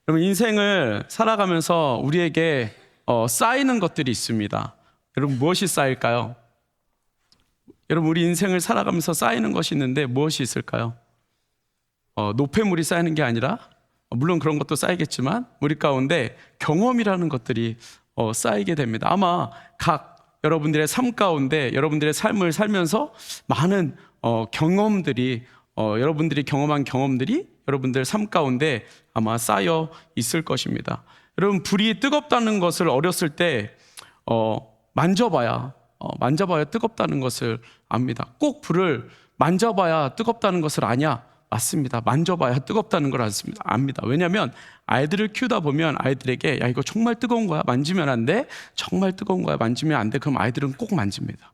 여러분, 인생을 살아가면서 우리에게 쌓이는 것들이 있습니다. 여러분, 무엇이 쌓일까요? 여러분, 우리 인생을 살아가면서 쌓이는 것이 있는데 무엇이 있을까요? 노폐물이 쌓이는 게 아니라, 물론 그런 것도 쌓이겠지만 우리 가운데 경험이라는 것들이 쌓이게 됩니다. 아마 각 여러분들의 삶 가운데 여러분들의 삶을 살면서 많은 경험들이 여러분들이 경험한 경험들이 여러분들 삶 가운데 아마 쌓여 있을 것입니다. 여러분, 불이 뜨겁다는 것을 어렸을 때 만져봐야 뜨겁다는 것을 압니다. 꼭 불을 만져봐야 뜨겁다는 것을 아냐? 맞습니다. 만져봐야 뜨겁다는 걸 압니다. 왜냐하면 아이들을 키우다 보면 아이들에게 야, 이거 정말 뜨거운 거야, 만지면 안 돼. 정말 뜨거운 거야, 만지면 안 돼. 그럼 아이들은 꼭 만집니다.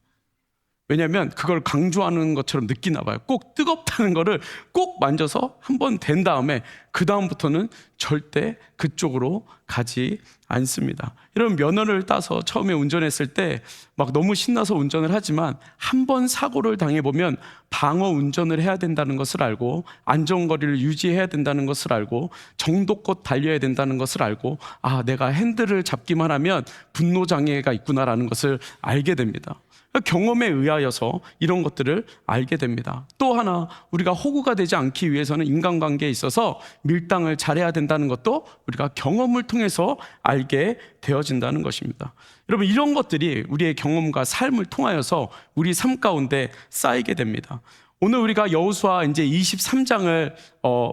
왜냐하면 그걸 강조하는 것처럼 느끼나 봐요. 꼭 뜨겁다는 거를 꼭 만져서 한번 된 다음에 그 다음부터는 절대 그쪽으로 가지 않습니다. 여러분, 면허를 따서 처음에 운전했을 때 막 너무 신나서 운전을 하지만 한 번 사고를 당해보면 방어 운전을 해야 된다는 것을 알고 안전거리를 유지해야 된다는 것을 알고 정도껏 달려야 된다는 것을 알고 내가 핸들을 잡기만 하면 분노장애가 있구나라는 것을 알게 됩니다. 경험에 의하여서 이런 것들을 알게 됩니다. 또 하나, 우리가 호구가 되지 않기 위해서는 인간관계에 있어서 밀당을 잘해야 된다는 것도 우리가 경험을 통해서 알게 되어진다는 것입니다. 여러분, 이런 것들이 우리의 경험과 삶을 통하여서 우리 삶 가운데 쌓이게 됩니다. 오늘 우리가 여호수아 이제 23장을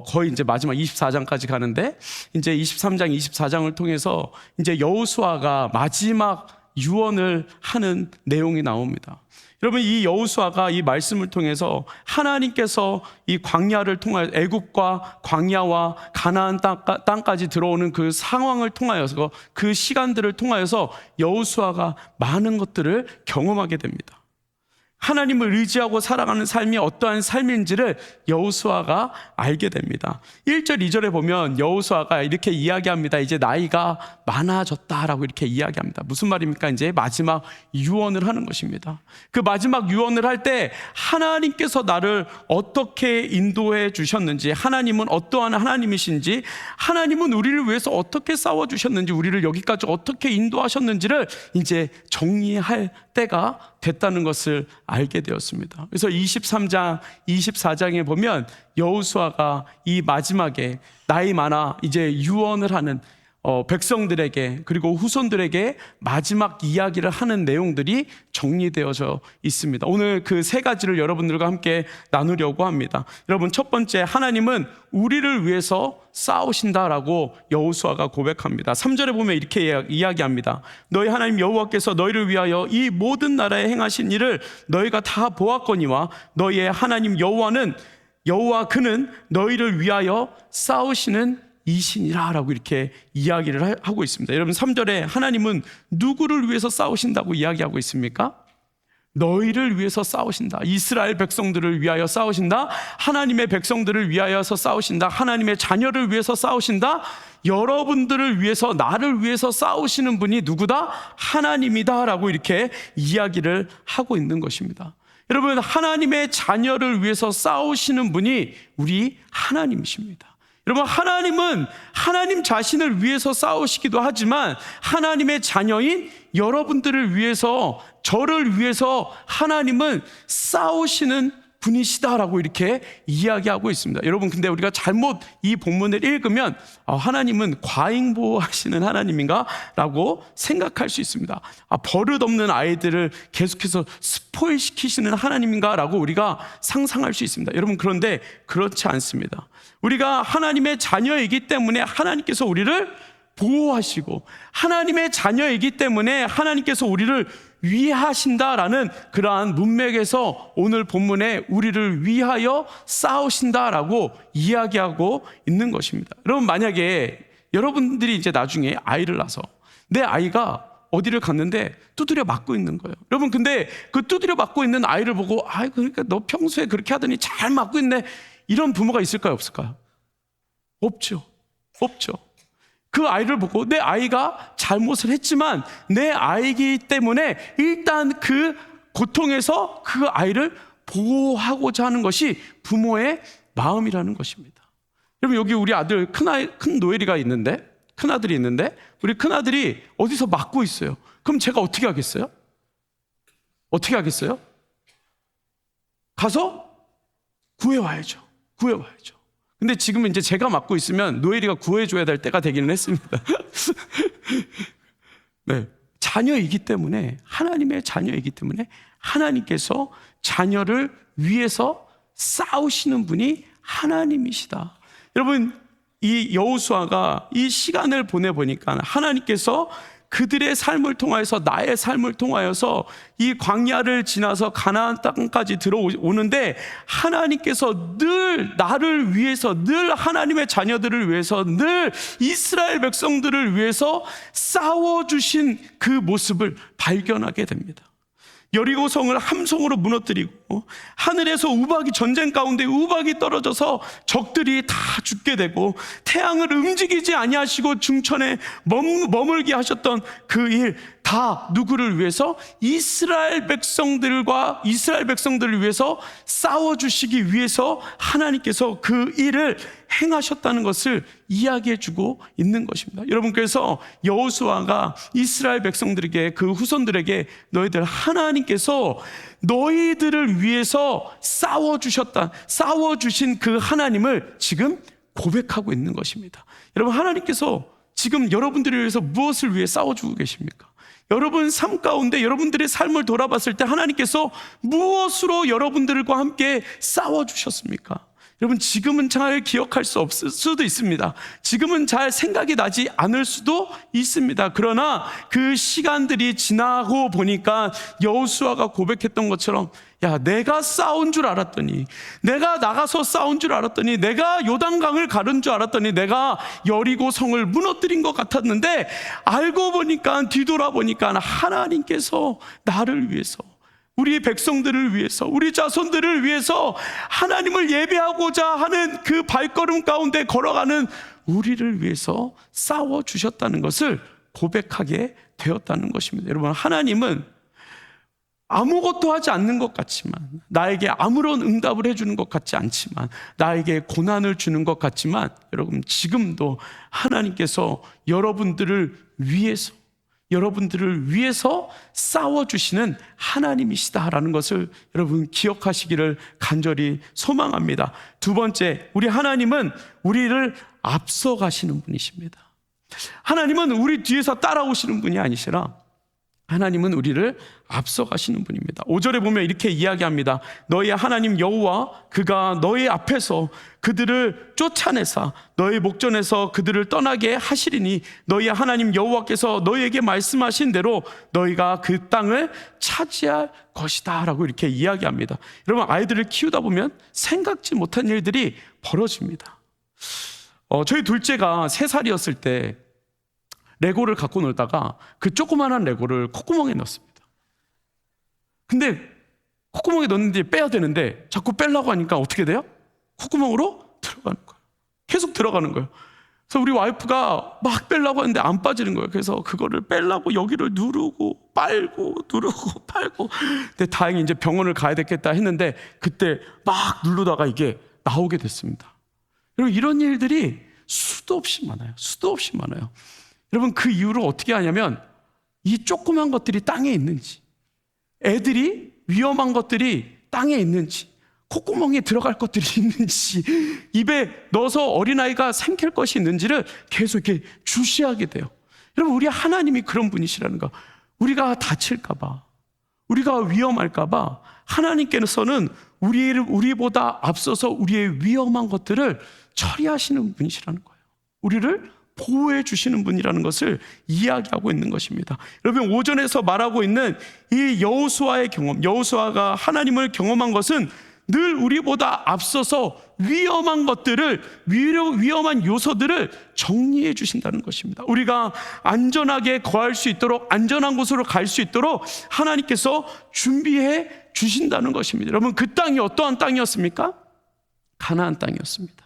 거의 이제 마지막 24장까지 가는데 이제 23장, 24장을 통해서 이제 여호수아가 마지막 유언을 하는 내용이 나옵니다. 여러분, 이 여호수아가 이 말씀을 통해서 하나님께서 이 광야를 통하여 애굽과 광야와 가나안 땅까지 들어오는 그 상황을 통하여서 그 시간들을 통하여서 여호수아가 많은 것들을 경험하게 됩니다. 하나님을 의지하고 살아가는 삶이 어떠한 삶인지를 여호수아가 알게 됩니다. 1절, 2절에 보면 여호수아가 이렇게 이야기합니다. 이제 나이가 많아졌다라고 이렇게 이야기합니다. 무슨 말입니까? 이제 마지막 유언을 하는 것입니다. 그 마지막 유언을 할 때 하나님께서 나를 어떻게 인도해 주셨는지, 하나님은 어떠한 하나님이신지, 하나님은 우리를 위해서 어떻게 싸워주셨는지, 우리를 여기까지 어떻게 인도하셨는지를 이제 정리할 때가 됐다는 것을 알게 되었습니다. 그래서 23장, 24장에 보면 여호수아가 이 마지막에 나이 많아 이제 유언을 하는 백성들에게 그리고 후손들에게 마지막 이야기를 하는 내용들이 정리되어져 있습니다. 오늘 그 세 가지를 여러분들과 함께 나누려고 합니다. 여러분, 첫 번째, 하나님은 우리를 위해서 싸우신다라고 여호수아가 고백합니다. 3절에 보면 이렇게 이야기합니다. 너희 하나님 여호와께서 너희를 위하여 이 모든 나라에 행하신 일을 너희가 다 보았거니와 너희의 하나님 여호와 그는 너희를 위하여 싸우시는 이신이라 라고 이렇게 이야기를 하고 있습니다. 여러분, 3절에 하나님은 누구를 위해서 싸우신다고 이야기하고 있습니까? 너희를 위해서 싸우신다. 이스라엘 백성들을 위하여 싸우신다. 하나님의 백성들을 위하여서 싸우신다. 하나님의 자녀를 위해서 싸우신다. 여러분들을 위해서, 나를 위해서 싸우시는 분이 누구다? 하나님이다 라고 이렇게 이야기를 하고 있는 것입니다. 여러분, 하나님의 자녀를 위해서 싸우시는 분이 우리 하나님이십니다. 여러분, 하나님은 하나님 자신을 위해서 싸우시기도 하지만 하나님의 자녀인 여러분들을 위해서, 저를 위해서 하나님은 싸우시는 분이시다라고 이렇게 이야기하고 있습니다. 여러분, 근데 우리가 잘못 이 본문을 읽으면 하나님은 과잉보호하시는 하나님인가? 라고 생각할 수 있습니다. 버릇없는 아이들을 계속해서 스포일시키시는 하나님인가? 라고 우리가 상상할 수 있습니다. 여러분, 그런데 그렇지 않습니다. 우리가 하나님의 자녀이기 때문에 하나님께서 우리를 보호하시고, 하나님의 자녀이기 때문에 하나님께서 우리를 위하신다라는 그러한 문맥에서 오늘 본문에 우리를 위하여 싸우신다라고 이야기하고 있는 것입니다. 여러분, 만약에 여러분들이 이제 나중에 아이를 낳아서 내 아이가 어디를 갔는데 두드려 맞고 있는 거예요. 여러분, 근데 그 두드려 맞고 있는 아이를 보고 그러니까 너 평소에 그렇게 하더니 잘 맞고 있네, 이런 부모가 있을까요, 없을까요? 없죠. 그 아이를 보고 내 아이가 잘못을 했지만 내 아이이기 때문에 일단 그 고통에서 그 아이를 보호하고자 하는 것이 부모의 마음이라는 것입니다. 여러분 여기 우리 아들 큰 노엘이가 있는데, 큰 아들이 있는데 우리 큰 아들이 어디서 맞고 있어요. 그럼 제가 어떻게 하겠어요? 어떻게 하겠어요? 가서 구해와야죠. 구해와야죠. 근데 지금은 이제 제가 맡고 있으면 노엘이가 구해줘야 될 때가 되기는 했습니다. 네, 자녀이기 때문에, 하나님의 자녀이기 때문에 하나님께서 자녀를 위해서 싸우시는 분이 하나님이시다. 여러분, 이 여호수아가 이 시간을 보내보니까 하나님께서 그들의 삶을 통하여서, 나의 삶을 통하여서 이 광야를 지나서 가나안 땅까지 들어오는데, 하나님께서 늘 나를 위해서, 늘 하나님의 자녀들을 위해서, 늘 이스라엘 백성들을 위해서 싸워주신 그 모습을 발견하게 됩니다. 여리고성을 함성으로 무너뜨리고, 하늘에서 우박이, 전쟁 가운데 우박이 떨어져서 적들이 다 죽게 되고, 태양을 움직이지 아니하시고 중천에 머물게 하셨던 그 일, 다 누구를 위해서? 이스라엘 백성들을 위해서 싸워주시기 위해서 하나님께서 그 일을 행하셨다는 것을 이야기해 주고 있는 것입니다. 여러분, 그래서 여호수아가 이스라엘 백성들에게, 그 후손들에게, 너희들 하나님께서 너희들을 위해서 싸워주신 그 하나님을 지금 고백하고 있는 것입니다. 여러분, 하나님께서 지금 여러분들을 위해서 무엇을 위해 싸워주고 계십니까? 여러분 삶 가운데 여러분들의 삶을 돌아봤을 때 하나님께서 무엇으로 여러분들과 함께 싸워주셨습니까? 여러분, 지금은 잘 기억할 수 없을 수도 있습니다. 지금은 잘 생각이 나지 않을 수도 있습니다. 그러나 그 시간들이 지나고 보니까 여호수아가 고백했던 것처럼, 야, 내가 싸운 줄 알았더니, 내가 나가서 싸운 줄 알았더니, 내가 요단강을 가른 줄 알았더니, 내가 여리고 성을 무너뜨린 것 같았는데, 알고 보니까, 뒤돌아보니까 하나님께서 나를 위해서, 우리 백성들을 위해서, 우리 자손들을 위해서 하나님을 예배하고자 하는 그 발걸음 가운데 걸어가는 우리를 위해서 싸워주셨다는 것을 고백하게 되었다는 것입니다. 여러분, 하나님은 아무것도 하지 않는 것 같지만, 나에게 아무런 응답을 해주는 것 같지 않지만, 나에게 고난을 주는 것 같지만, 여러분, 지금도 하나님께서 여러분들을 위해서 싸워주시는 하나님이시다라는 것을 여러분 기억하시기를 간절히 소망합니다. 두 번째, 우리 하나님은 우리를 앞서가시는 분이십니다. 하나님은 우리 뒤에서 따라오시는 분이 아니시라 하나님은 우리를 앞서가시는 분입니다. 5절에 보면 이렇게 이야기합니다. 너희의 하나님 여호와 그가 너희 앞에서 그들을 쫓아내사 너희 목전에서 그들을 떠나게 하시리니 너희의 하나님 여호와께서 너희에게 말씀하신 대로 너희가 그 땅을 차지할 것이다 라고 이렇게 이야기합니다. 여러분, 아이들을 키우다 보면 생각지 못한 일들이 벌어집니다. 저희 둘째가 3살이었을 때 레고를 갖고 놀다가 그 조그만한 레고를 콧구멍에 넣었습니다. 근데 콧구멍에 넣는데 빼야 되는데 자꾸 빼려고 하니까 어떻게 돼요? 콧구멍으로 들어가는 거예요. 계속 들어가는 거예요. 그래서 우리 와이프가 막 빼려고 하는데 안 빠지는 거예요. 그래서 그거를 빼려고 여기를 누르고 빨고 누르고 빨고, 근데 다행히 이제 병원을 가야 되겠다 했는데 그때 막 누르다가 이게 나오게 됐습니다. 여러분, 이런 일들이 수도 없이 많아요. 여러분, 그 이유를 어떻게 하냐면 이 조그만 것들이 땅에 있는지, 애들이 위험한 것들이 땅에 있는지, 콧구멍에 들어갈 것들이 있는지, 입에 넣어서 어린아이가 삼킬 것이 있는지를 계속 이렇게 주시하게 돼요. 여러분, 우리 하나님이 그런 분이시라는 거. 우리가 다칠까봐, 우리가 위험할까봐 하나님께서는 우리보다 앞서서 우리의 위험한 것들을 처리하시는 분이시라는 거예요. 우리를 보호해 주시는 분이라는 것을 이야기하고 있는 것입니다. 여러분, 5절에서 말하고 있는 이 여호수아의 경험, 여호수아가 하나님을 경험한 것은 늘 우리보다 앞서서 위험한 것들을, 위험한 요소들을 정리해 주신다는 것입니다. 우리가 안전하게 거할 수 있도록, 안전한 곳으로 갈 수 있도록 하나님께서 준비해 주신다는 것입니다. 여러분, 그 땅이 어떠한 땅이었습니까? 가나안 땅이었습니다.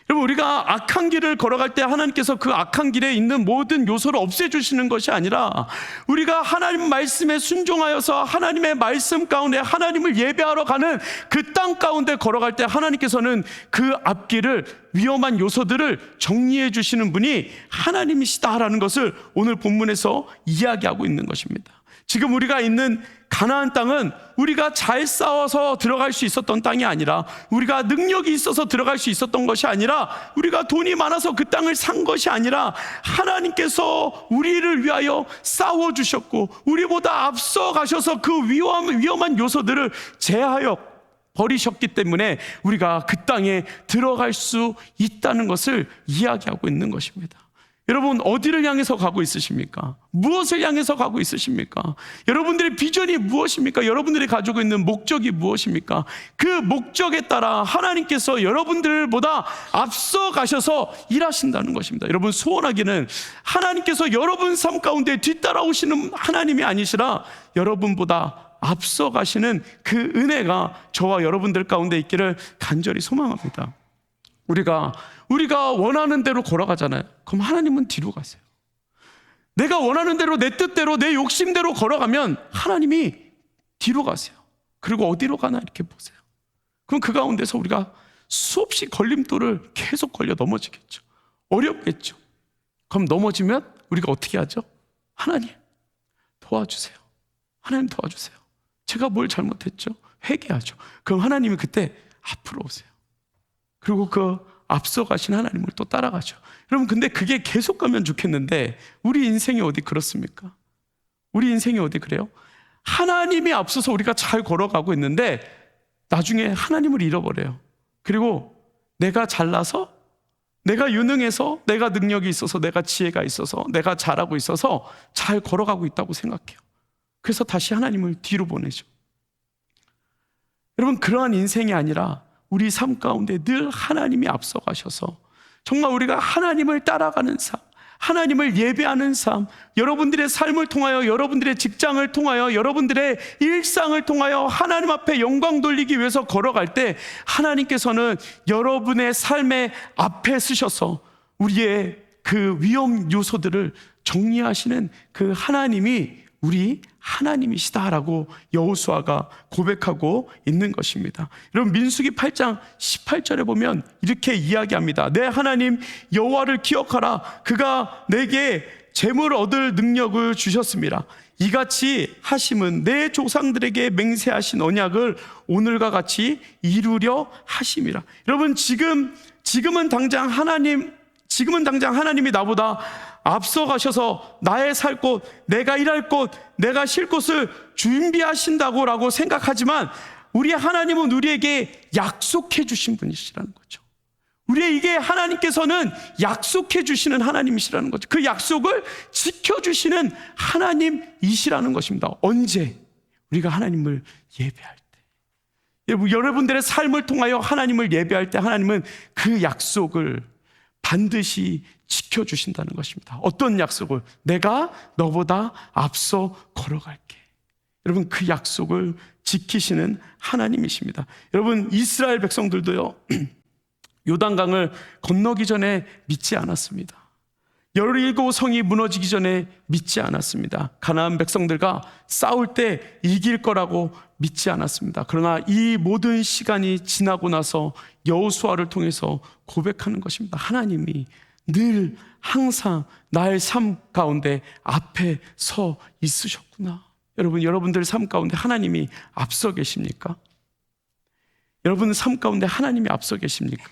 여러분, 우리가 악한 길을 걸어갈 때 하나님께서 그 악한 길에 있는 모든 요소를 없애주시는 것이 아니라 우리가 하나님 말씀에 순종하여서 하나님의 말씀 가운데 하나님을 예배하러 가는 그 땅 가운데 걸어갈 때 하나님께서는 그 앞길을, 위험한 요소들을 정리해 주시는 분이 하나님이시다라는 것을 오늘 본문에서 이야기하고 있는 것입니다. 지금 우리가 있는 가나안 땅은 우리가 잘 싸워서 들어갈 수 있었던 땅이 아니라, 우리가 능력이 있어서 들어갈 수 있었던 것이 아니라, 우리가 돈이 많아서 그 땅을 산 것이 아니라 하나님께서 우리를 위하여 싸워주셨고 우리보다 앞서 가셔서 그 위험한 요소들을 제하여 버리셨기 때문에 우리가 그 땅에 들어갈 수 있다는 것을 이야기하고 있는 것입니다. 여러분, 어디를 향해서 가고 있으십니까? 무엇을 향해서 가고 있으십니까? 여러분들의 비전이 무엇입니까? 여러분들이 가지고 있는 목적이 무엇입니까? 그 목적에 따라 하나님께서 여러분들보다 앞서 가셔서 일하신다는 것입니다. 여러분, 소원하기는 하나님께서 여러분 삶 가운데 뒤따라오시는 하나님이 아니시라 여러분보다 앞서 가시는 그 은혜가 저와 여러분들 가운데 있기를 간절히 소망합니다. 우리가 원하는 대로 걸어가잖아요. 그럼 하나님은 뒤로 가세요. 내가 원하는 대로, 내 뜻대로, 내 욕심대로 걸어가면 하나님이 뒤로 가세요. 그리고 어디로 가나 이렇게 보세요. 그럼 그 가운데서 우리가 수없이 걸림돌을 계속 걸려 넘어지겠죠. 어렵겠죠. 그럼 넘어지면 우리가 어떻게 하죠? 하나님 도와주세요. 하나님 도와주세요. 제가 뭘 잘못했죠? 회개하죠. 그럼 하나님이 그때 앞으로 오세요. 그리고 그 앞서 가신 하나님을 또 따라가죠. 여러분, 근데 그게 계속 가면 좋겠는데 우리 인생이 어디 그렇습니까? 우리 인생이 어디 그래요? 하나님이 앞서서 우리가 잘 걸어가고 있는데 나중에 하나님을 잃어버려요. 그리고 내가 잘나서, 내가 유능해서, 내가 능력이 있어서, 내가 지혜가 있어서, 내가 잘하고 있어서 잘 걸어가고 있다고 생각해요. 그래서 다시 하나님을 뒤로 보내죠. 여러분, 그러한 인생이 아니라 우리 삶 가운데 늘 하나님이 앞서 가셔서 정말 우리가 하나님을 따라가는 삶, 하나님을 예배하는 삶, 여러분들의 삶을 통하여, 여러분들의 직장을 통하여, 여러분들의 일상을 통하여 하나님 앞에 영광 돌리기 위해서 걸어갈 때 하나님께서는 여러분의 삶의 앞에 서셔서 우리의 그 위험 요소들을 정리하시는 그 하나님이 우리 하나님이시다라고 여호수아가 고백하고 있는 것입니다. 여러분, 민수기 8장 18절에 보면 이렇게 이야기합니다. 내 하나님 여호와를 기억하라. 그가 내게 재물 얻을 능력을 주셨습니다. 이같이 하심은 내 조상들에게 맹세하신 언약을 오늘과 같이 이루려 하심이라. 여러분, 지금은 당장 하나님이 나보다 앞서 가셔서 나의 살 곳, 내가 일할 곳, 내가 쉴 곳을 준비하신다고 생각하지만 우리 하나님은 우리에게 약속해 주신 분이시라는 거죠. 우리에게 하나님께서는 약속해 주시는 하나님이시라는 거죠. 그 약속을 지켜주시는 하나님이시라는 것입니다. 언제? 우리가 하나님을 예배할 때. 여러분들의 삶을 통하여 하나님을 예배할 때 하나님은 그 약속을 반드시 지켜주신다는 것입니다. 어떤 약속을? 내가 너보다 앞서 걸어갈게. 여러분, 그 약속을 지키시는 하나님이십니다. 여러분, 이스라엘 백성들도요 요단강을 건너기 전에 믿지 않았습니다. 17성이 무너지기 전에 믿지 않았습니다. 가나안 백성들과 싸울 때 이길 거라고 믿지 않았습니다. 그러나 이 모든 시간이 지나고 나서 여호수아를 통해서 고백하는 것입니다. 하나님이 늘 항상 나의 삶 가운데 앞에 서 있으셨구나. 여러분, 여러분들 삶 가운데 하나님이 앞서 계십니까? 여러분 삶 가운데 하나님이 앞서 계십니까?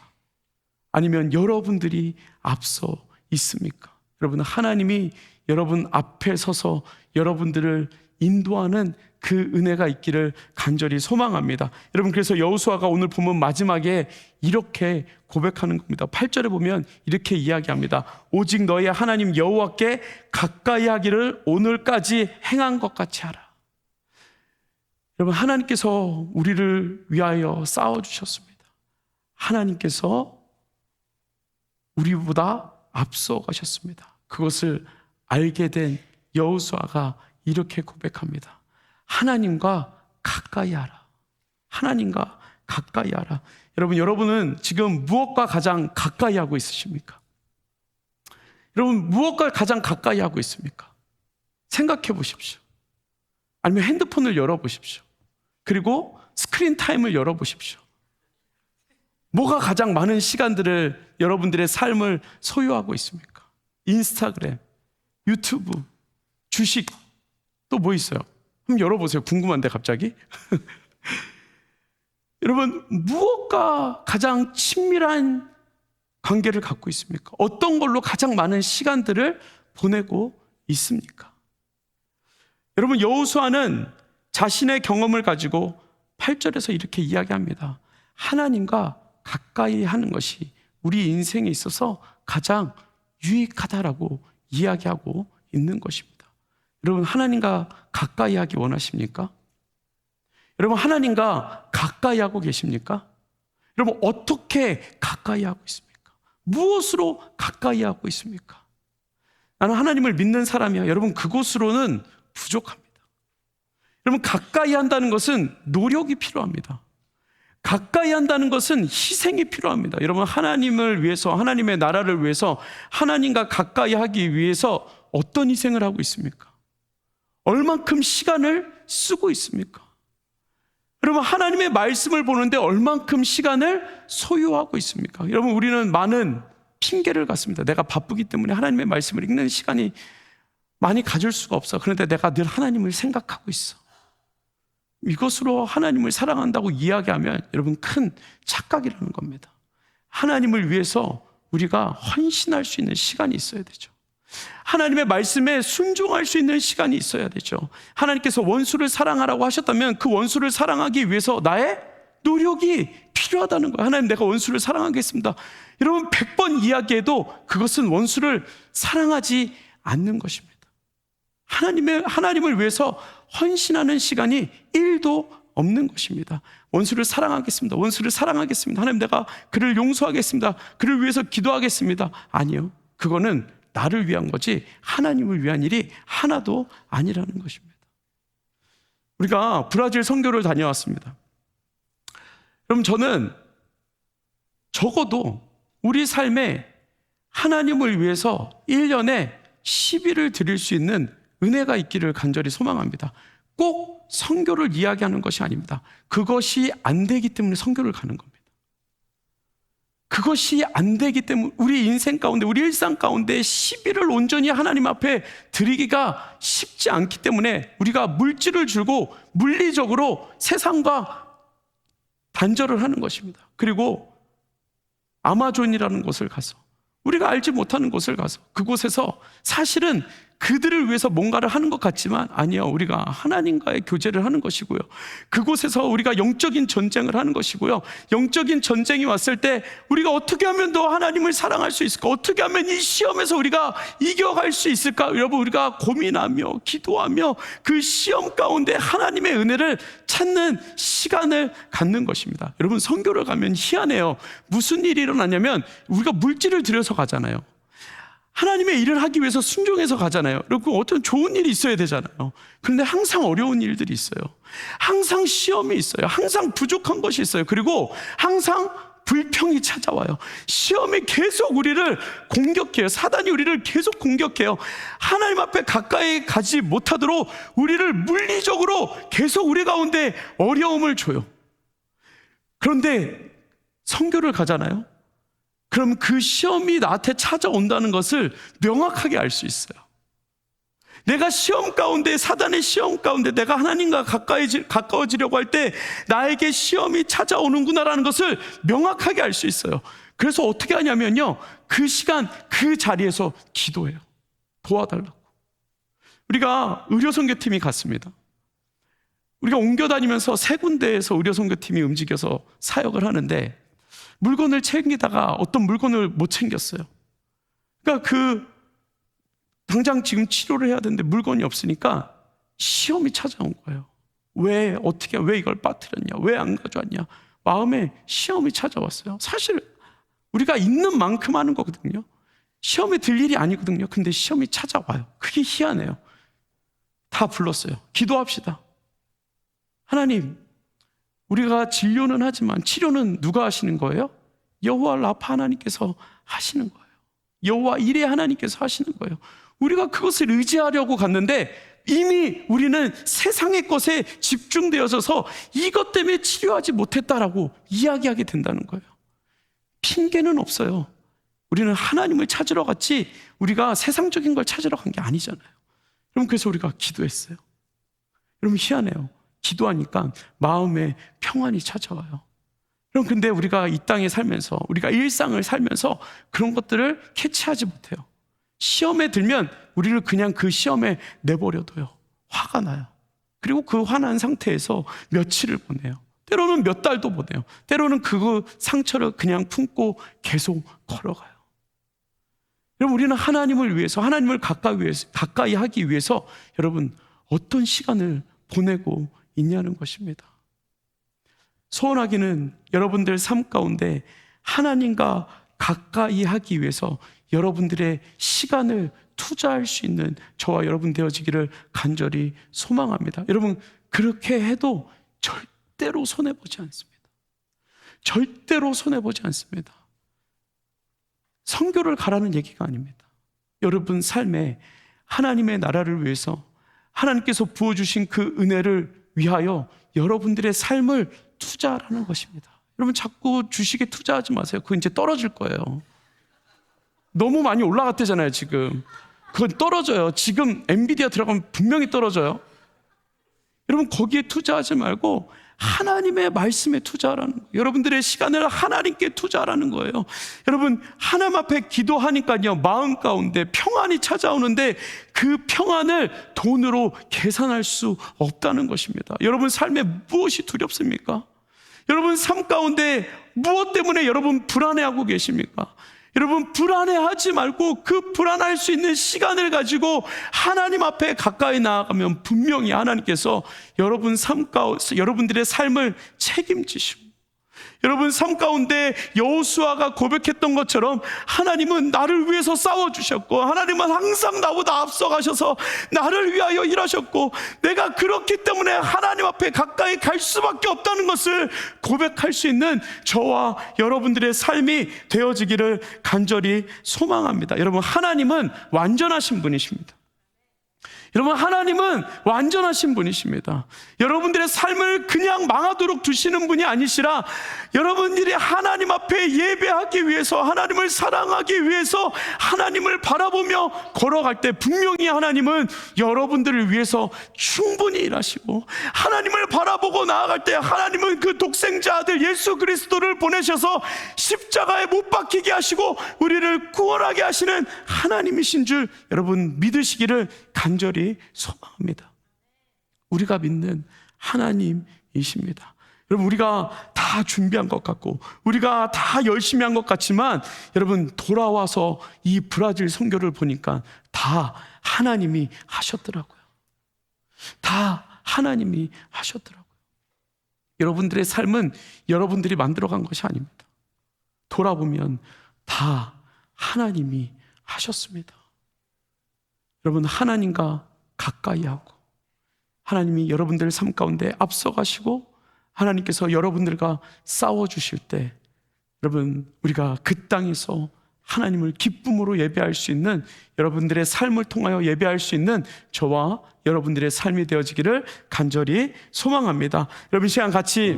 아니면 여러분들이 앞서 있습니까? 여러분, 하나님이 여러분 앞에 서서 여러분들을 인도하는 그 은혜가 있기를 간절히 소망합니다. 여러분, 그래서 여호수아가 오늘 보면 마지막에 이렇게 고백하는 겁니다. 8절에 보면 이렇게 이야기합니다. 오직 너의 하나님 여호와께 가까이 하기를 오늘까지 행한 것 같이 하라. 여러분, 하나님께서 우리를 위하여 싸워주셨습니다. 하나님께서 우리보다 앞서 가셨습니다. 그것을 알게 된 여호수아가 이렇게 고백합니다. 하나님과 가까이 하라. 하나님과 가까이 하라. 여러분은 지금 무엇과 가장 가까이 하고 있으십니까? 여러분, 무엇과 가장 가까이 하고 있습니까? 생각해 보십시오. 아니면 핸드폰을 열어보십시오. 그리고 스크린 타임을 열어보십시오. 뭐가 가장 많은 시간들을 여러분들의 삶을 소유하고 있습니까? 인스타그램, 유튜브, 주식, 또 뭐 있어요? 한번 열어보세요. 궁금한데 갑자기. 여러분, 무엇과 가장 친밀한 관계를 갖고 있습니까? 어떤 걸로 가장 많은 시간들을 보내고 있습니까? 여러분, 여호수아는 자신의 경험을 가지고 8절에서 이렇게 이야기합니다. 하나님과 가까이 하는 것이 우리 인생에 있어서 가장 유익하다라고 이야기하고 있는 것입니다. 여러분, 하나님과 가까이 하기 원하십니까? 여러분, 하나님과 가까이 하고 계십니까? 여러분, 어떻게 가까이 하고 있습니까? 무엇으로 가까이 하고 있습니까? 나는 하나님을 믿는 사람이야. 여러분, 그곳으로는 부족합니다. 여러분, 가까이 한다는 것은 노력이 필요합니다. 가까이 한다는 것은 희생이 필요합니다. 여러분, 하나님을 위해서, 하나님의 나라를 위해서, 하나님과 가까이 하기 위해서 어떤 희생을 하고 있습니까? 얼만큼 시간을 쓰고 있습니까? 여러분, 하나님의 말씀을 보는데 얼만큼 시간을 소유하고 있습니까? 여러분, 우리는 많은 핑계를 갖습니다. 내가 바쁘기 때문에 하나님의 말씀을 읽는 시간이 많이 가질 수가 없어. 그런데 내가 늘 하나님을 생각하고 있어. 이것으로 하나님을 사랑한다고 이야기하면 여러분, 큰 착각이라는 겁니다. 하나님을 위해서 우리가 헌신할 수 있는 시간이 있어야 되죠. 하나님의 말씀에 순종할 수 있는 시간이 있어야 되죠. 하나님께서 원수를 사랑하라고 하셨다면 그 원수를 사랑하기 위해서 나의 노력이 필요하다는 거예요. 하나님, 내가 원수를 사랑하겠습니다. 여러분, 100번 이야기해도 그것은 원수를 사랑하지 않는 것입니다. 하나님을 위해서 헌신하는 시간이 1도 없는 것입니다. 원수를 사랑하겠습니다. 원수를 사랑하겠습니다. 하나님, 내가 그를 용서하겠습니다. 그를 위해서 기도하겠습니다. 아니요. 그거는 나를 위한 거지 하나님을 위한 일이 하나도 아니라는 것입니다. 우리가 브라질 선교를 다녀왔습니다. 여러분, 저는 적어도 우리 삶에 하나님을 위해서 1년에 10일을 드릴 수 있는 은혜가 있기를 간절히 소망합니다. 꼭 선교를 이야기하는 것이 아닙니다. 그것이 안 되기 때문에 선교를 가는 겁니다. 그것이 안 되기 때문에 우리 인생 가운데, 우리 일상 가운데 10일을 온전히 하나님 앞에 드리기가 쉽지 않기 때문에 우리가 물질을 주고 물리적으로 세상과 단절을 하는 것입니다. 그리고 아마존이라는 곳을 가서, 우리가 알지 못하는 곳을 가서, 그곳에서 사실은 그들을 위해서 뭔가를 하는 것 같지만 아니요, 우리가 하나님과의 교제를 하는 것이고요, 그곳에서 우리가 영적인 전쟁을 하는 것이고요, 영적인 전쟁이 왔을 때 우리가 어떻게 하면 더 하나님을 사랑할 수 있을까, 어떻게 하면 이 시험에서 우리가 이겨갈 수 있을까, 여러분, 우리가 고민하며 기도하며 그 시험 가운데 하나님의 은혜를 찾는 시간을 갖는 것입니다. 여러분, 선교를 가면 희한해요. 무슨 일이 일어나냐면 우리가 물질을 들여서 가잖아요. 하나님의 일을 하기 위해서 순종해서 가잖아요. 그리고 어떤 좋은 일이 있어야 되잖아요. 그런데 항상 어려운 일들이 있어요. 항상 시험이 있어요. 항상 부족한 것이 있어요. 그리고 항상 불평이 찾아와요. 시험이 계속 우리를 공격해요. 사단이 우리를 계속 공격해요. 하나님 앞에 가까이 가지 못하도록 우리를 물리적으로 계속 우리 가운데 어려움을 줘요. 그런데 선교를 가잖아요. 그럼 그 시험이 나한테 찾아온다는 것을 명확하게 알 수 있어요. 내가 시험 가운데, 사단의 시험 가운데 내가 하나님과 가까워지려고 할 때 나에게 시험이 찾아오는구나라는 것을 명확하게 알 수 있어요. 그래서 어떻게 하냐면요, 그 시간 그 자리에서 기도해요. 도와달라고. 우리가 의료선교팀이 갔습니다. 우리가 옮겨 다니면서 세 군데에서 의료선교팀이 움직여서 사역을 하는데 물건을 챙기다가 어떤 물건을 못 챙겼어요. 그러니까 당장 지금 치료를 해야 되는데 물건이 없으니까 시험이 찾아온 거예요. 왜 이걸 빠뜨렸냐? 왜 안 가져왔냐? 마음에 시험이 찾아왔어요. 사실 우리가 있는 만큼 하는 거거든요. 시험에 들 일이 아니거든요. 근데 시험이 찾아와요. 그게 희한해요. 다 불렀어요. 기도합시다. 하나님, 우리가 진료는 하지만 치료는 누가 하시는 거예요? 여호와 라파 하나님께서 하시는 거예요. 여호와 이레 하나님께서 하시는 거예요. 우리가 그것을 의지하려고 갔는데 이미 우리는 세상의 것에 집중되어져서 이것 때문에 치료하지 못했다라고 이야기하게 된다는 거예요. 핑계는 없어요. 우리는 하나님을 찾으러 갔지 우리가 세상적인 걸 찾으러 간 게 아니잖아요. 여러분, 그래서 우리가 기도했어요. 여러분, 희한해요. 기도하니까 마음에 평안이 찾아와요. 여러분, 근데 우리가 이 땅에 살면서, 우리가 일상을 살면서 그런 것들을 캐치하지 못해요. 시험에 들면 우리를 그냥 그 시험에 내버려둬요. 화가 나요. 그리고 그 화난 상태에서 며칠을 보내요. 때로는 몇 달도 보내요. 때로는 그 상처를 그냥 품고 계속 걸어가요. 여러분, 우리는 하나님을 위해서, 하나님을 가까이 하기 위해서 여러분 어떤 시간을 보내고 있냐는 것입니다. 소원하기는 여러분들 삶 가운데 하나님과 가까이 하기 위해서 여러분들의 시간을 투자할 수 있는 저와 여러분 되어지기를 간절히 소망합니다. 여러분, 그렇게 해도 절대로 손해보지 않습니다. 절대로 손해보지 않습니다. 선교를 가라는 얘기가 아닙니다. 여러분 삶에 하나님의 나라를 위해서 하나님께서 부어주신 그 은혜를 위하여 여러분들의 삶을 투자하라는 것입니다. 여러분, 자꾸 주식에 투자하지 마세요. 그거 이제 떨어질 거예요. 너무 많이 올라갔대잖아요. 지금 그건 떨어져요. 지금 엔비디아 들어가면 분명히 떨어져요. 여러분, 거기에 투자하지 말고 하나님의 말씀에 투자하라는 거예요. 여러분들의 시간을 하나님께 투자하라는 거예요. 여러분, 하나님 앞에 기도하니까요, 마음 가운데 평안이 찾아오는데 그 평안을 돈으로 계산할 수 없다는 것입니다. 여러분 삶에 무엇이 두렵습니까? 여러분 삶 가운데 무엇 때문에 여러분 불안해하고 계십니까? 여러분, 불안해하지 말고 그 불안할 수 있는 시간을 가지고 하나님 앞에 가까이 나아가면 분명히 하나님께서 여러분 삶 가운데 여러분들의 삶을 책임지시고, 여러분 삶 가운데 여호수아가 고백했던 것처럼 하나님은 나를 위해서 싸워주셨고, 하나님은 항상 나보다 앞서가셔서 나를 위하여 일하셨고, 내가 그렇기 때문에 하나님 앞에 가까이 갈 수밖에 없다는 것을 고백할 수 있는 저와 여러분들의 삶이 되어지기를 간절히 소망합니다. 여러분, 하나님은 완전하신 분이십니다. 여러분, 하나님은 완전하신 분이십니다. 여러분들의 삶을 그냥 망하도록 두시는 분이 아니시라, 여러분들이 하나님 앞에 예배하기 위해서, 하나님을 사랑하기 위해서 하나님을 바라보며 걸어갈 때 분명히 하나님은 여러분들을 위해서 충분히 일하시고, 하나님을 바라보고 나아갈 때 하나님은 그 독생자 아들 예수 그리스도를 보내셔서 십자가에 못 박히게 하시고 우리를 구원하게 하시는 하나님이신 줄 여러분 믿으시기를 간절히 소망합니다. 우리가 믿는 하나님이십니다. 여러분, 우리가 다 준비한 것 같고 우리가 다 열심히 한 것 같지만, 여러분 돌아와서 이 브라질 선교를 보니까 다 하나님이 하셨더라고요. 다 하나님이 하셨더라고요. 여러분들의 삶은 여러분들이 만들어간 것이 아닙니다. 돌아보면 다 하나님이 하셨습니다. 여러분, 하나님과 가까이 하고 하나님이 여러분들 삶 가운데 앞서가시고 하나님께서 여러분들과 싸워주실 때, 여러분 우리가 그 땅에서 하나님을 기쁨으로 예배할 수 있는, 여러분들의 삶을 통하여 예배할 수 있는 저와 여러분들의 삶이 되어지기를 간절히 소망합니다. 여러분, 시간 같이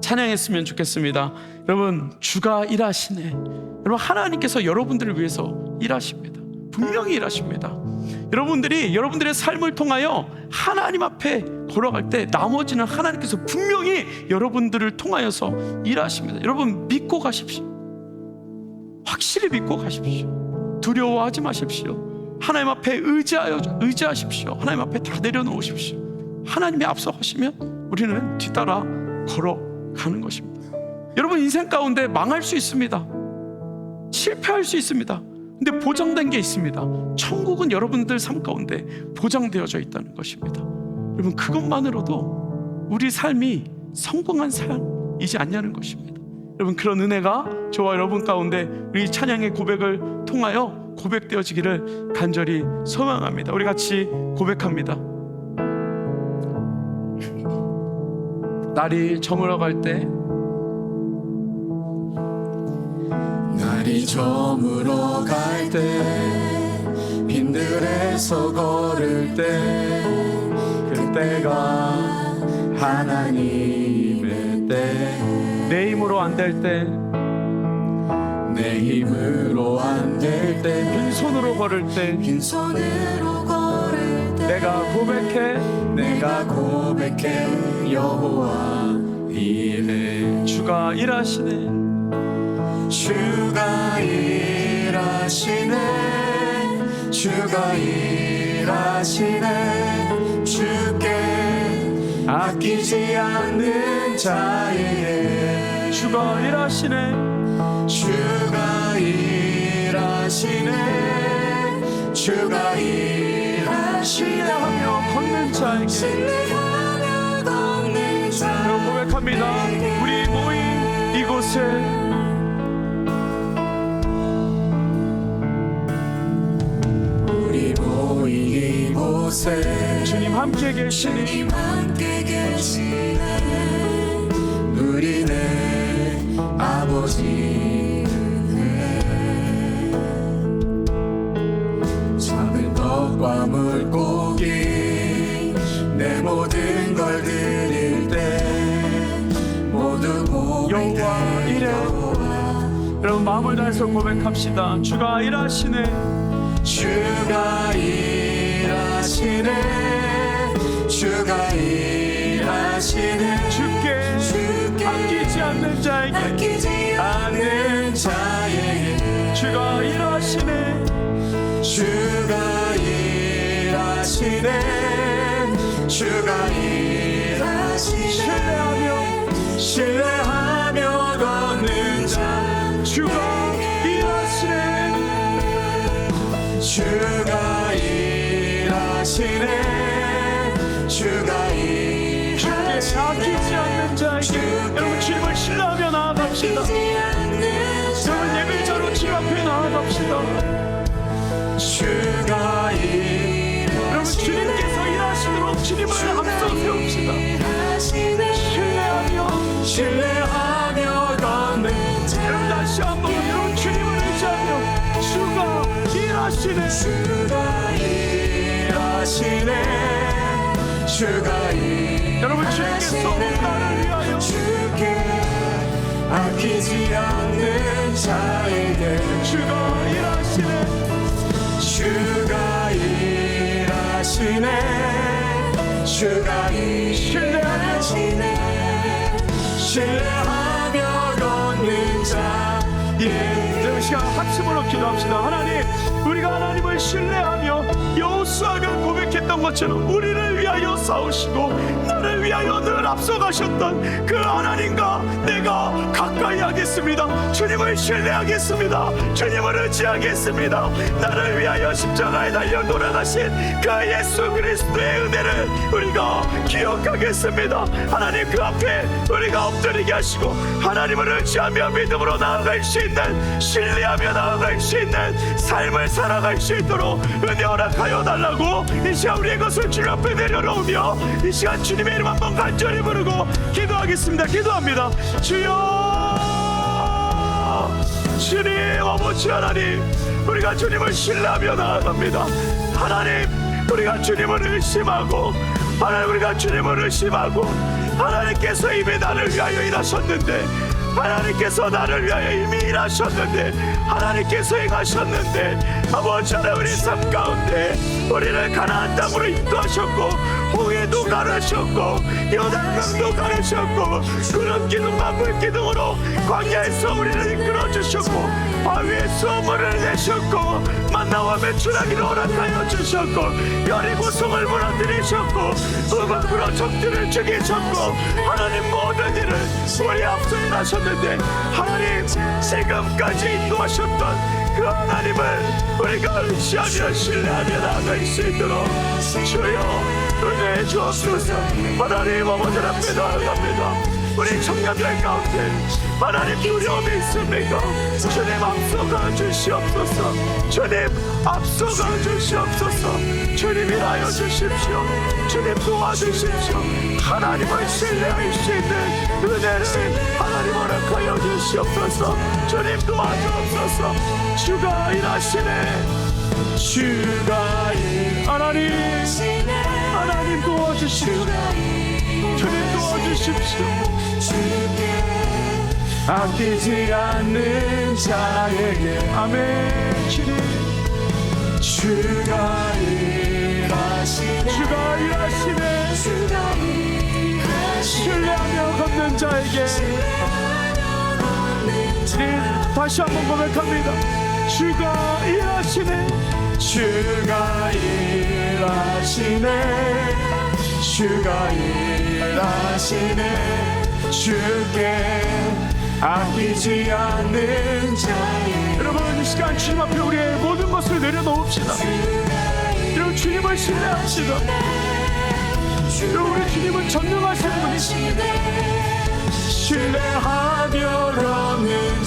찬양했으면 좋겠습니다. 여러분, 주가 일하시네. 여러분, 하나님께서 여러분들을 위해서 일하십니다. 분명히 일하십니다. 여러분들이 여러분들의 삶을 통하여 하나님 앞에 걸어갈 때 나머지는 하나님께서 분명히 여러분들을 통하여서 일하십니다. 여러분, 믿고 가십시오. 확실히 믿고 가십시오. 두려워하지 마십시오. 하나님 앞에 의지하십시오. 하나님 앞에 다 내려놓으십시오. 하나님이 앞서가시면 우리는 뒤따라 걸어가는 것입니다. 여러분, 인생 가운데 망할 수 있습니다. 실패할 수 있습니다. 근데 보장된 게 있습니다. 천국은 여러분들 삶 가운데 보장되어져 있다는 것입니다. 여러분, 그것만으로도 우리 삶이 성공한 삶이지 않냐는 것입니다. 여러분, 그런 은혜가 저와 여러분 가운데 우리 찬양의 고백을 통하여 고백되어지기를 간절히 소망합니다. 우리 같이 고백합니다. 날이 저물어갈 때, 날이 저물어갈 때, 빈들에서 걸을 때, 그때가 하나님의 때. 내 힘으로 안 될 때, 내 힘으로 안 될 때, 빈손으로 걸을 때, 빈손으로 걸을 때, 내가 고백해 여호와 이래. 주가 일하시네. 주가 일하시네, 주가 일하시네. 주께 아끼지 않는 자에게 주가 일하시네. 주가 일하시네, 주가 일하시네. 신뢰하며 걷는 자에게 신뢰하며 걷는 자. 여러분 고백합니다. 우리 모인 이곳에 우리 모인 이곳에 주님 함께 계시니 주님 함께 계시네. 누리네 아버지 은혜. 작은 떡과 물고기 내 모든 걸 드릴 때 모두 고백해 여호와 이래. 여러분 마음을 다해서 고백합시다. 주가 일하시네. 주가 일하시네, 주가 일하시네. 주께 아끼지 않는 자에게 아끼지 않는 자에게 주가 일하시네. 주가 일하시네, 주가 일하시네. 신뢰하며 걷는 자. 주가 일하시네. 주가 일하시네, 주가 주께 아끼지 않는 자에게 여러분 주님을 신뢰하며 나아갑시다. 여러분 예배자로 주님 앞에 나아갑시다. 주가 여러분 주님께서 일하시도록 주님을 앞서 세웁시다. 신뢰하며 걷는 자. 여러분 다시 한번 여러분 주님을 의지하며 주가 일하시네. 주가 일하시네, 주가 일하시네. 여러분 주님께서 나를 위하여 주께 아끼지 않는 자에게 주가 일하시네. 주가 일하시네, 주가 일하시네. 신뢰하며 걷는 자. 이 시간 합심으로 기도합시다. 하나님, 우리가 하나님을 신뢰하며 여호수아가 고백했던 것처럼 우리를 위하여 싸우시고 나를 위하여 늘 앞서가셨던 그 하나님과 내가 가까이 하겠습니다. 주님을 신뢰하겠습니다. 주님을 의지하겠습니다. 나를 위하여 십자가에 달려 돌아가신 그 예수 그리스도의 은혜를 우리가 기억하겠습니다. 하나님 그 앞에 우리가 엎드리게 하시고 하나님을 의지하며 믿음으로 나아갈 수 있는, 신뢰하며 나아갈 수 있는 삶을 살아갈 수 있도록 은혜 허락하여 달라고 이 시간 우리의 것을 주님 앞에 내려놓으며 이 시간 주님의 이름 한번 간절히 부르고 기도하겠습니다. 기도합니다. 주여, 주님 아버지 하나님, 우리가 주님을 신뢰하며 나아갑니다. 하나님, 우리가 주님을 의심하고 하나님, 우리가 주님을 의심하고 하나님께서 이미 나를 위하여 일하셨는데, 하나님께서 나를 위하여 이미 일하셨는데, 하나님께서 행하셨는데, 아버지 하나님, 우리 삶 가운데 우리를 가나안 땅으로 인도하셨고 홍해도 가르셨고 요단강도 가르셨고 구름 기둥과 불 기둥으로 광야에서 우리를 이끌어 주셨고 바위에서 물을 내셨고 만나와 메추라기를 허락하여 주셨고 여리고성을 무너뜨리셨고 음악으로 적들을 죽이셨고 하나님 모든 일을 우리 앞서 일하셨는데, 하나님 지금까지 인도하셨던 그 하나님을 우리가 의지하며 신뢰하며 나아갈 수 있도록 주여 은혜해 주옵소서. 하나님 아버지 앞에 나아갑니다. 우리 청년들 가운데 하나님 두려움이 있습니까? 주님 앞서가 주시옵소서. 주님 앞서가 주시옵소서. 주님 일하여 주십시오. 주님 도와주십시오. 하나님을 신뢰할 수 있는 은혜를 하나님 허락하여 주시옵소서. 주님 도와주옵소서. 주가 일하시네. 주가 하나님 도와주십시오. 주님 도와주십시오. 아끼지 않는 자에게 아멘. 주님 주가 일하시네. 신뢰하며 걷는 자에게. 주님 다시 한번 고백합니다. 주가 일하시네. 주가 일하시네. 주가 일하시네. 주께 아끼지 않는 자에게. 여러분 이 시간 주님 앞에 우리의 모든 것을 내려놓읍시다. 여러분 주님을 신뢰합시다. 여러분 우리 주님은 전능하신 분이십니다. 신뢰하며 걷는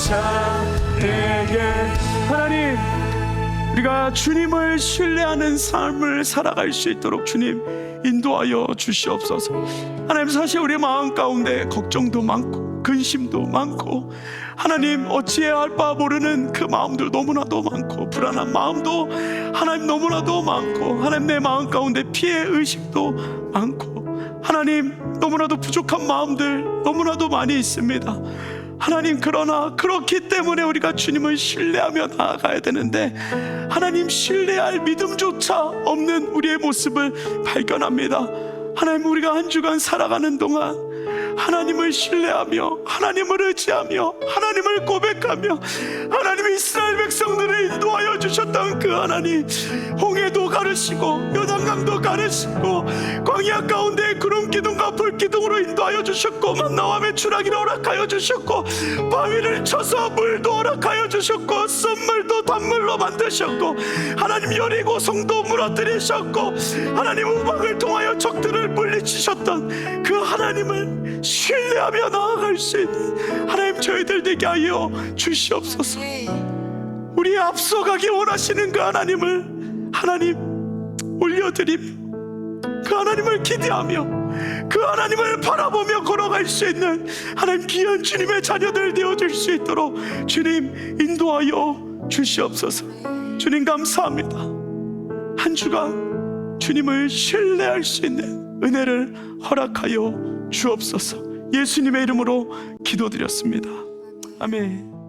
자에게. 하나님 우리가 주님을 신뢰하는 삶을 살아갈 수 있도록 주님 인도하여 주시옵소서. 하나님 사실 우리 마음 가운데 걱정도 많고 근심도 많고 하나님 어찌해야 할 바 모르는 그 마음들 너무나도 많고 불안한 마음도 하나님 너무나도 많고 하나님 내 마음 가운데 피해 의식도 많고 하나님 너무나도 부족한 마음들 너무나도 많이 있습니다. 하나님 그러나 그렇기 때문에 우리가 주님을 신뢰하며 나아가야 되는데 하나님 신뢰할 믿음조차 없는 우리의 모습을 발견합니다. 하나님 우리가 한 주간 살아가는 동안 하나님을 신뢰하며 하나님을 의지하며 하나님을 고백하며 하나님이 이스라엘 백성들을 인도하여 주셨던 그 하나님 홍해도 가르시고 요단강도 가르시고 광야 가운데 구름 기둥과 불 기둥으로 인도하여 주셨고 만나와 메추라기를 허락하여 주셨고 바위를 쳐서 물도 허락하여 주셨고 쓴물도 단물로 만드셨고 하나님 여리고 성도 무너뜨리셨고 하나님 우박을 통하여 적들을 물리치셨던 그 하나님을 신뢰하며 나아갈 수 있는 하나님 저희들 되게 하여 주시옵소서. 우리 앞서가기 원하시는 그 하나님을 하나님 올려드리며 그 하나님을 기대하며 그 하나님을 바라보며 걸어갈 수 있는 하나님 귀한 주님의 자녀들 되어줄 수 있도록 주님 인도하여 주시옵소서. 주님 감사합니다. 한 주간 주님을 신뢰할 수 있는 은혜를 허락하여 주옵소서. 예수님의 이름으로 기도드렸습니다. 아멘.